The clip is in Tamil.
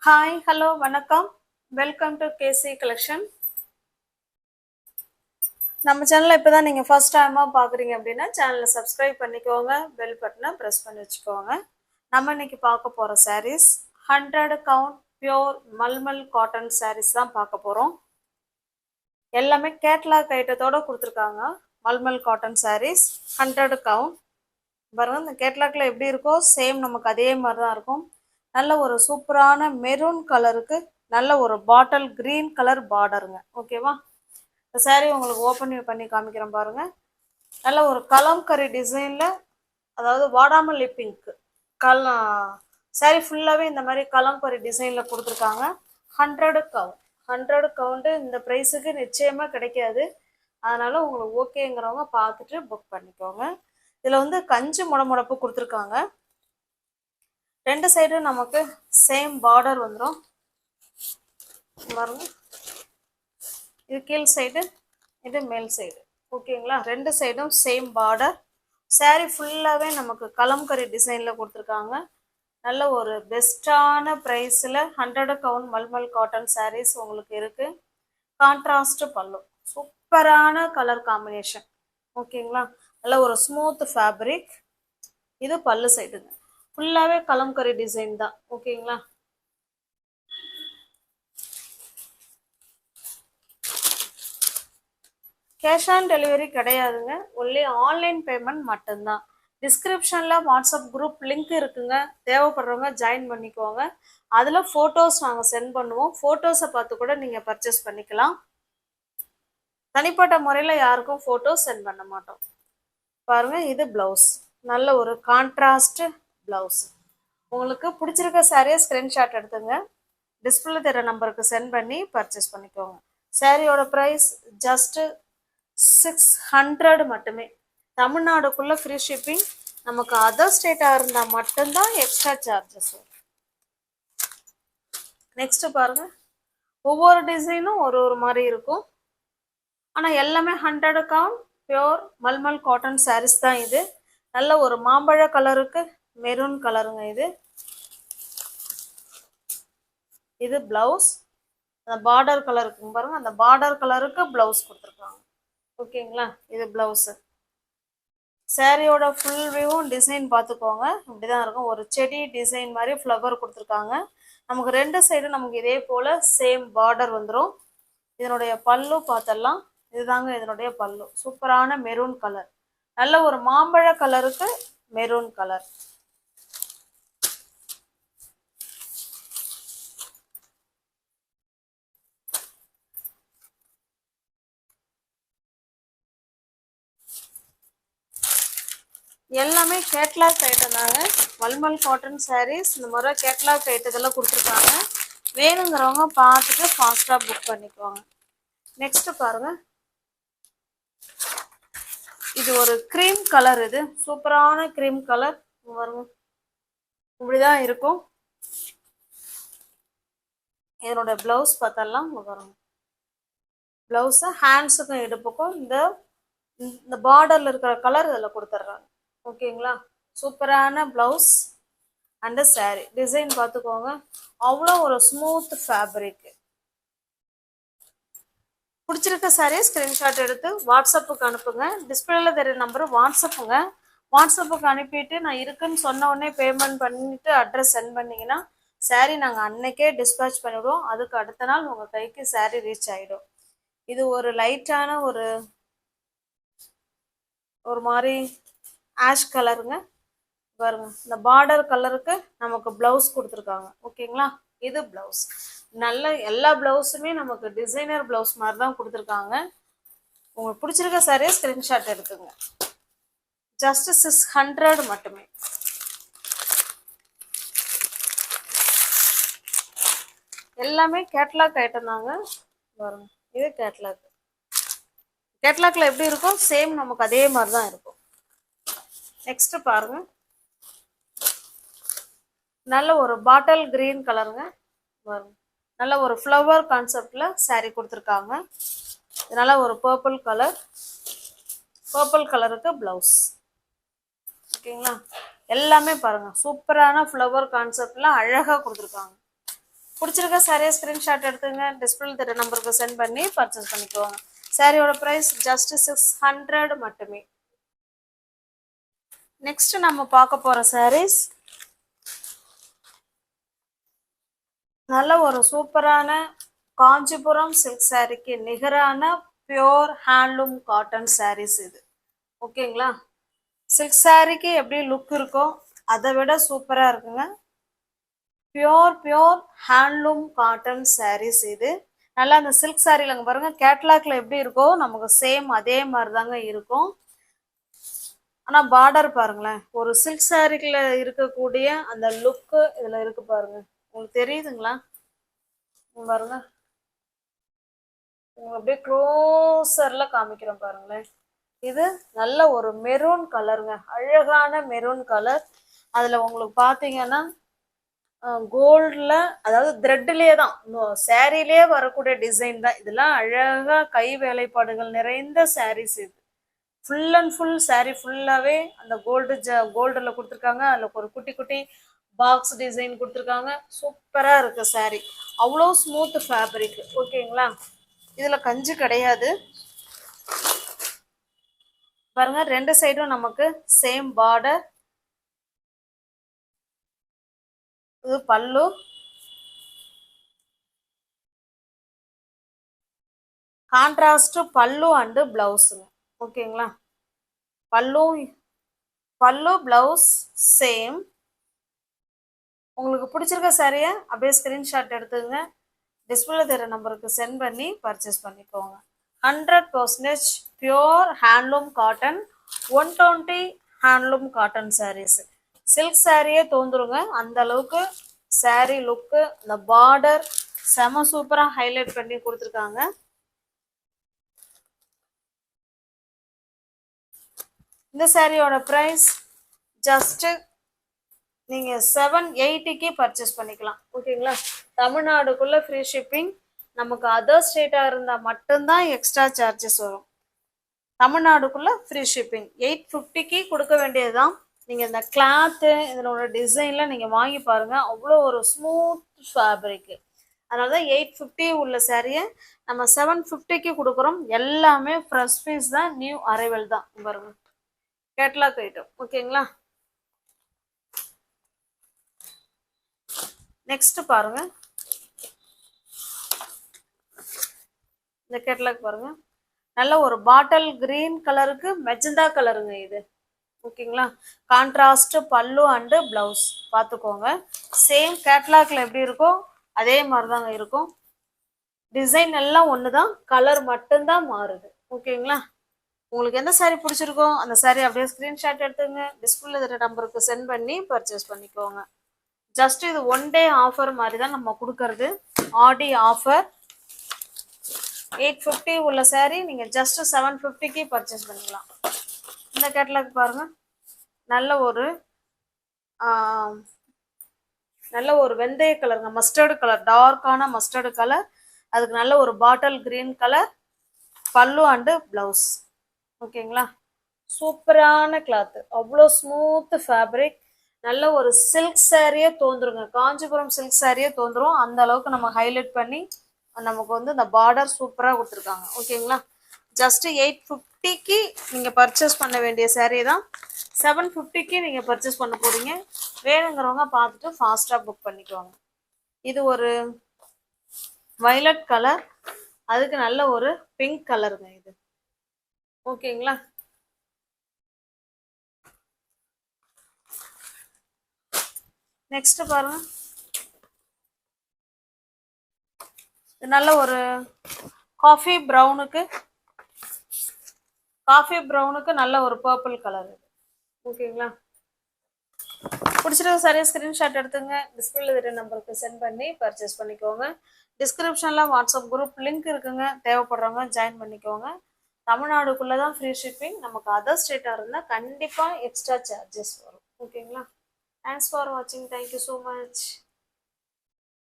ஹாய் ஹலோ வணக்கம். Welcome to KC collection. நம்ம சேனலை இப்போ தான் நீங்கள் ஃபர்ஸ்ட் டைமாக பார்க்குறீங்க அப்படின்னா சேனலை சப்ஸ்கிரைப் பண்ணிக்கோங்க, பெல் பட்டனை ப்ரெஸ் பண்ணி வச்சுக்கோங்க. நம்ம இன்னைக்கு பார்க்க போகிற sarees 100 count pure mulmul cotton sarees தான் பார்க்க போகிறோம். எல்லாமே கேட்லாக் ஐட்டத்தோடு கொடுத்துருக்காங்க. Mulmul cotton sarees 100 count. பாருங்க, இந்த கேட்லாக்ல எப்படி இருக்கோ சேம் நமக்கு அதே மாதிரி தான் இருக்கும். நல்ல ஒரு சூப்பரான மெரூன் கலருக்கு நல்ல ஒரு பாட்டில் கிரீன் கலர் பார்டருங்க. ஓகேவா? இந்த சாரீ உங்களுக்கு ஓப்பன் பண்ணி காமிக்கிறேன் பாருங்க. நல்ல ஒரு கலம்கரி டிசைன்ல, அதாவது வாடாமல்லி பிங்க் சாரீ ஃபுல்லாகவே இந்த மாதிரி கலம்கரி டிசைன்ல கொடுத்துருக்காங்க. 100 கவுண்ட். 100 கவுண்ட் இந்த ப்ரைஸுக்கு நிச்சயமாக கிடைக்காது. அதனால உங்களுக்கு ஓகேங்கிறவங்க பார்த்துட்டு புக் பண்ணிக்கோங்க. இதில் வந்து கஞ்சி முடமுடப்பு கொடுத்துருக்காங்க. ரெண்டு சைடும் நமக்கு சேம் பார்டர் வந்துடும் பாருங்க. இது கீழ் சைடு, இது மேல் சைடு. ஓகேங்களா? ரெண்டு சைடும் சேம் பார்டர். சாரீ ஃபுல்லாகவே நமக்கு கலம்கரி டிசைனில் கொடுத்துருக்காங்க. நல்ல ஒரு பெஸ்ட்டான ப்ரைஸில் 100 கவுண்ட் மல்மல் காட்டன் சாரீஸ் உங்களுக்கு இருக்குது. கான்ட்ராஸ்ட் பல்லு, சூப்பரான கலர் காம்பினேஷன். ஓகேங்களா? நல்ல ஒரு ஸ்மூத் ஃபேப்ரிக். இது பல்லு சைடுங்க. ஃபுல்லாகவே கலம்கரி டிசைன் தான். ஓகேங்களா? கேஷ் ஆன் டெலிவரி கிடையாதுங்க, ஒன்லி ஆன்லைன் பேமெண்ட் மட்டும்தான். டிஸ்கிரிப்ஷனில் வாட்ஸ்அப் குரூப் லிங்க் இருக்குங்க, தேவைப்படுறவங்க ஜாயின் பண்ணிக்கோங்க. அதில் ஃபோட்டோஸ் நாங்கள் சென்ட் பண்ணுவோம். ஃபோட்டோஸை பார்த்து கூட நீங்கள் பர்ச்சேஸ் பண்ணிக்கலாம். தனிப்பட்ட முறையில் யாருக்கும் ஃபோட்டோஸ் சென்ட் பண்ண மாட்டோம். பாருங்கள், இது ப்ளவுஸ். நல்ல ஒரு கான்ட்ராஸ்ட் ப்ளவுஸ். உங்களுக்கு பிடிச்சிருக்க சாரியை ஸ்க்ரீன்ஷாட் எடுத்துங்க, டிஸ்பிளே தர நம்பருக்கு சென்ட் பண்ணி பர்ச்சேஸ் பண்ணிக்கோங்க. சாரியோட ப்ரைஸ் ஜஸ்ட்டு 600 மட்டுமே. தமிழ்நாடுக்குள்ளே ஃப்ரீ ஷிப்பிங். நமக்கு அதர் ஸ்டேட்டாக இருந்தால் மட்டும்தான் எக்ஸ்ட்ரா சார்ஜஸ். நெக்ஸ்ட் பாருங்க, ஒவ்வொரு டிசைனும் ஒரு ஒரு மாதிரி இருக்கும். ஆனால் எல்லாமே 100 count pure mulmul cotton sarees தான் இது. நல்ல ஒரு மாம்பழ கலருக்கு மெரூன் கலருங்க. இது பிளவுஸ். அந்த பார்டர் கலருக்கு பாருங்க, அந்த பார்டர் கலருக்கு பிளவுஸ் கொடுத்துருக்காங்க. ஓகேங்களா? இது பிளவுஸு. சாரியோட ஃபுல் வியூவும் டிசைன் பார்த்துக்கோங்க. இப்படிதான் இருக்கும். ஒரு செடி டிசைன் மாதிரி ஃப்ளவர் கொடுத்துருக்காங்க. நமக்கு ரெண்டு சைடும் நமக்கு இதே போல சேம் பார்டர் வந்துடும். இதனுடைய பல்லு பார்த்தலாம். இதுதாங்க இதனுடைய பல்லு. சூப்பரான மெரூன் கலர். நல்ல ஒரு மாம்பழ கலருக்கு மெரூன் கலர். எல்லாமே கேட்லாக் ஐட்டம் தாங்க. மல்மல் காட்டன் சாரீஸ் இந்த மாதிரி கேட்லாக் ஐட்டத்தெல்லாம் கொடுத்துருக்காங்க. வேணுங்கிறவங்க பார்த்துட்டு ஃபாஸ்ட்டாக புக் பண்ணிக்குவாங்க. நெக்ஸ்ட் பாருங்க, இது ஒரு க்ரீம் கலர். இது சூப்பரான க்ரீம் கலர். பாருங்க, இப்படிதான் இருக்கும். இதனோட பிளவுஸ் பார்த்தலாம். பாருங்க, பிளவுஸை ஹேண்ட்ஸுக்கும் இடுப்புக்கும் இந்த பார்டர்ல இருக்கிற கலர் இதில் கொடுத்துட்றாங்க. ஓகேங்களா? சூப்பரான பிளவுஸ் அண்ட் சாரீ டிசைன் பார்த்துக்கோங்க. அவ்வளோ ஒரு ஸ்மூத் ஃபேப்ரிக். பிடிச்சிருக்க சாரியை ஸ்க்ரீன்ஷாட் எடுத்து வாட்ஸ்அப்புக்கு அனுப்புங்க. டிஸ்பிளேல தெரிய நம்பர் வாட்ஸ்அப்புங்க. வாட்ஸ்அப்புக்கு அனுப்பிட்டு நான் இருக்குன்னு சொன்ன உடனே பேமெண்ட் பண்ணிட்டு அட்ரஸ் சென்ட் பண்ணிங்கன்னா சாரீ நாங்கள் அன்னைக்கே டிஸ்பேச் பண்ணிவிடுவோம். அதுக்கு அடுத்த நாள் உங்கள் கைக்கு சாரீ ரீச் ஆகிடும். இது ஒரு லைட்டான ஒரு மாதிரி ஆஷ் கலருங்க. பாருங்க, இந்த பார்டர் கலருக்கு நமக்கு பிளவுஸ் கொடுத்துருக்காங்க. ஓகேங்களா? இது பிளவுஸ். நல்ல எல்லா பிளவுஸுமே நமக்கு டிசைனர் பிளவுஸ் மாதிரி தான் கொடுத்துருக்காங்க. உங்களுக்கு பிடிச்சிருக்க சாரியை ஸ்க்ரீன்ஷாட் எடுத்துங்க. ஜஸ்ட் 600 மட்டுமே. எல்லாமே கேட்லாக் ஐட்டம் தாங்க. பாருங்க, இது கேட்லாக். கேட்லாக்ல எப்படி இருக்கும் சேம் நமக்கு அதே மாதிரி தான் இருக்கும். நெக்ஸ்ட் பாருங்க, நல்ல ஒரு பாட்டில் கிரீன் கலருங்க. பாருங்க, நல்ல ஒரு ஃப்ளவர் கான்செப்ட்ல சாரீ கொடுத்துருக்காங்க. இதனால ஒரு பர்பிள் கலர், பர்பிள் கலருக்கு பிளவுஸ். ஓகேங்களா? எல்லாமே பாருங்க, சூப்பரான ஃப்ளவர் கான்செப்ட்ல அழகா கொடுத்துருக்காங்க. பிடிச்சிருக்க சாரியை ஸ்க்ரீன்ஷாட் எடுத்துங்க, டிஸ்பிளேல தெரிய நம்பருக்கு சென்ட் பண்ணி பர்ச்சேஸ் பண்ணிக்கோங்க. சாரியோட ப்ரைஸ் ஜஸ்ட் 600 மட்டுமே. நெக்ஸ்ட் நம்ம பார்க்க போகிற சாரீஸ் நல்ல ஒரு சூப்பரான காஞ்சிபுரம் சில்க் சாரிக்கு நிகரான பியோர் ஹேண்ட்லூம் காட்டன் சாரீஸ் இது. ஓகேங்களா? சில்க் சாரிக்கு எப்படி லுக் இருக்கோ அதை விட சூப்பராக இருக்குங்க. பியோர் ஹேண்ட்லூம் காட்டன் சாரீஸ் இது. நல்லா அந்த சில்க் சாரியில் அங்கே பாருங்கள், கேட்லாக்ல எப்படி இருக்கோ நமக்கு சேம் அதே மாதிரி தாங்க இருக்கும். ஆனால் பார்டர் பாருங்களேன், ஒரு சில்க் சாரிக்குள்ள இருக்கக்கூடிய அந்த லுக்கு இதில் இருக்கு பாருங்க. உங்களுக்கு தெரியுதுங்களா? பாருங்க, உங்களுக்கு அப்படியே க்ளோசர்ல காமிக்கிறோம் பாருங்களேன். இது நல்ல ஒரு மெரூன் கலருங்க, அழகான மெரூன் கலர். அதில் உங்களுக்கு பார்த்தீங்கன்னா கோல்டில், அதாவது த்ரெட்லேயே தான், சாரிலேயே வரக்கூடிய டிசைன் தான் இதெல்லாம். அழகாக கை வேலைப்பாடுகள் நிறைந்த சாரீஸ் இது. ஃபுல் அண்ட் ஃபுல் சாரீ ஃபுல்லாகவே அந்த கோல்டில் கொடுத்துருக்காங்க. அதில் ஒரு குட்டி குட்டி பாக்ஸ் டிசைன் கொடுத்துருக்காங்க. சூப்பராக இருக்குது சாரீ, அவ்வளோ ஸ்மூத் ஃபேப்ரிக். ஓகேங்களா? இதில் கஞ்சி கிடையாது பாருங்க, ரெண்டு சைடும் நமக்கு சேம் பார்டர். இது பல்லு, கான்ட்ராஸ்ட் பல்லு அண்டு பிளவுஸுங்க. ஓகேங்களா? பல்லு பிளவுஸ் சேம். உங்களுக்கு பிடிச்சிருக்க சாரியை அப்படியே ஸ்க்ரீன்ஷாட் எடுத்துங்க, டிஸ்பிளேல தெரிய நம்பருக்கு சென்ட் பண்ணி பர்ச்சேஸ் பண்ணிக்கோங்க. 100% pure handloom cotton, 120 handloom cotton saris. Silk சாரியே தோந்துருங்க அந்த அளவுக்கு சாரீ லுக்கு. அந்த பார்டர் செம சூப்பராக ஹைலைட் பண்ணி கொடுத்துருக்காங்க. இந்த சாரியோட ப்ரைஸ் ஜஸ்ட்டு நீங்கள் 780க்கு பர்ச்சேஸ் பண்ணிக்கலாம். ஓகேங்களா? தமிழ்நாடுக்குள்ளே ஃப்ரீ ஷிப்பிங். நமக்கு அதர் ஸ்டேட்டாக இருந்தால் மட்டும்தான் எக்ஸ்ட்ரா சார்ஜஸ் வரும். தமிழ்நாடுக்குள்ளே ஃப்ரீ ஷிப்பிங். 850க்கு கொடுக்க வேண்டியது தான். நீங்கள் இந்த கிளாத்து இதனோட டிசைனில் நீங்கள் வாங்கி பாருங்கள், அவ்வளோ ஒரு ஸ்மூத் ஃபேப்ரிக்கு. அதனால தான் 850 உள்ள சாரியை நம்ம 750க்கு கொடுக்குறோம். எல்லாமே ஃப்ரெஷ் பீஸ் தான், நியூ அரைவல் தான். பாருங்க, கேட்லாக் ஐட்டம். ஓகேங்களா? நெக்ஸ்ட் பாருங்க, இந்த கேட்லாக் பாருங்க, நல்ல ஒரு பாட்டில் கிரீன் கலருக்கு மெஜந்தா கலருங்க இது. ஓகேங்களா? கான்ட்ராஸ்ட் பல்லு அண்டு பிளவுஸ் பார்த்துக்கோங்க. சேம் கேட்லாக்ல எப்படி இருக்கோ அதே மாதிரி தாங்க இருக்கும். டிசைன் எல்லாம் ஒன்று தான், கலர் மட்டும்தான் மாறுது. ஓகேங்களா? உங்களுக்கு எந்த சாரீ பிடிச்சிருக்கோ அந்த சாரீ அப்படியே ஸ்க்ரீன்ஷாட் எடுத்துங்க, டிஸ்பிளேல இருக்கிற நம்பருக்கு சென்ட் பண்ணி பர்ச்சேஸ் பண்ணிக்கோங்க. ஜஸ்ட் இது 1 டே ஆஃபர் மாதிரி தான் நம்ம கொடுக்கறது, ஆடி ஆஃபர். 850 உள்ள சாரீ நீங்கள் ஜஸ்ட் 750க்கு பர்ச்சேஸ் பண்ணிக்கலாம். இந்த கேட்லாக் பாருங்க, நல்ல ஒரு வெந்தய கலருங்க, மஸ்டர்டு கலர், டார்க்கான மஸ்டர்டு கலர். அதுக்கு நல்ல ஒரு பாட்டில் கிரீன் கலர் பல்லு அண்டு பிளவுஸ். ஓகேங்களா? சூப்பரான கிளாத்து, அவ்வளோ ஸ்மூத் ஃபேப்ரிக். நல்ல ஒரு சில்க் சாரியே தோந்துருங்க, காஞ்சிபுரம் சில்க் சாரியே தோந்துரும். அந்த அளவுக்கு நம்ம ஹைலைட் பண்ணி நமக்கு வந்து இந்த பார்டர் சூப்பராக கொடுத்துருக்காங்க. ஓகேங்களா? ஜஸ்ட் 850க்கு நீங்கள் பர்ச்சேஸ் பண்ண வேண்டிய சாரீ தான் 750க்கு நீங்கள் பர்ச்சேஸ் பண்ண போகிறீங்க. வேணுங்கிறவங்க பார்த்துட்டு ஃபாஸ்ட்டாக புக் பண்ணிக்குவாங்க. இது ஒரு வயலட் கலர், அதுக்கு நல்ல ஒரு பிங்க் கலருங்க இது. ஓகேங்களா? நெக்ஸ்ட் பாருங்க, நல்ல ஒரு காஃபி ப்ரௌனுக்கு நல்ல ஒரு பர்பிள் கலர். ஓகேங்களா? பிடிச்சிருக்க சரியா ஸ்க்ரீன்ஷாட் எடுத்துங்க, டிஸ்பிளேல இருக்கிற நம்பருக்கு சென்ட் பண்ணி பர்ச்சேஸ் பண்ணிக்கோங்க. டிஸ்கிரிப்ஷனில் வாட்ஸ்அப் குரூப் லிங்க் இருக்குங்க, தேவைப்படுறவங்க ஜாயின் பண்ணிக்கோங்க. தமிழ்நாடுக்குள்ளே தான் ஃப்ரீ ஷிப்பிங். நமக்கு அதர் ஸ்டேட்டாக இருந்தால் கண்டிப்பாக எக்ஸ்ட்ரா சார்ஜஸ் வரும். ஓகேங்களா? தேங்க்ஸ் ஃபார் வாட்சிங். Thank you so much.